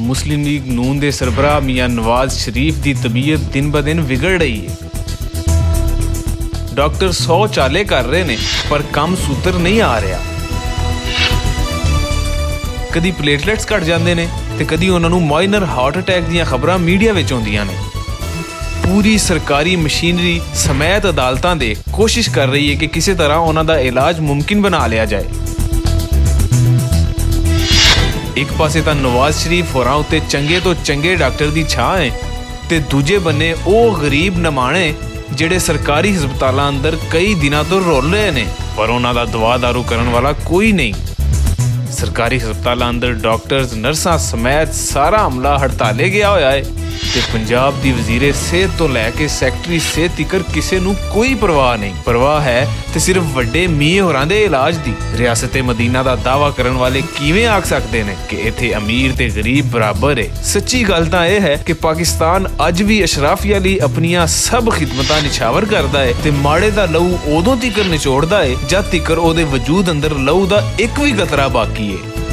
मुस्लिम league नून के सरबराह मियां नवाज शरीफ की तबीयत दिन ब दिन विगड़ रही है। डॉक्टर 100 चाले कर रहे ने पर कम सूत्र नहीं आ रहा। कदी प्लेटलैट्स घट जाते हैं तो कदी उन्होंने माइनर हार्ट अटैक दी खबरां मीडिया में आउंदियां ने। पूरी सरकारी मशीनरी समैत अदालतां दे कोशिश कर रही है कि किसी तरह उन्हों का इलाज मुमकिन बना लिया जाए। एक पासे तो नवाज शरीफ होरां उत्ते चंगे तो चंगे डॉक्टर की छां है ते दूजे बन्ने वो गरीब नमाणे ਜਿਹੜੇ सरकारी हस्पतालों अंदर कई दिनों तो रोल रहे हैं पर उन्हों का दवा दारू करने वाला कोई नहीं। सरकारी हस्पतालों अंदर डॉक्टर्स नर्सां समेत सारा अमला हड़ताले गया होया है ते पंजाब दी वजीरे सेहत तो लैके सैकटरी सेहत तिकर किसी नूं कोई परवाह नहीं। परवाह है ते सिर्फ वड्डे मीर होरां दे इलाज दी। रियासते मदीना दा दावा करन वाले किवें आख सकते हैं कि इत्थे अमीर ते गरीब बराबर है। सच्ची गल तां यह है कि पाकिस्तान अज भी अशराफिया लई अपनियां सब खिदमतां निछावर करदा है ते माड़े दा लहू उदों तिकर निचोड़दा है जद तिकर ओहदे वजूद अंदर लहू दा एक भी कतरा बाकी है।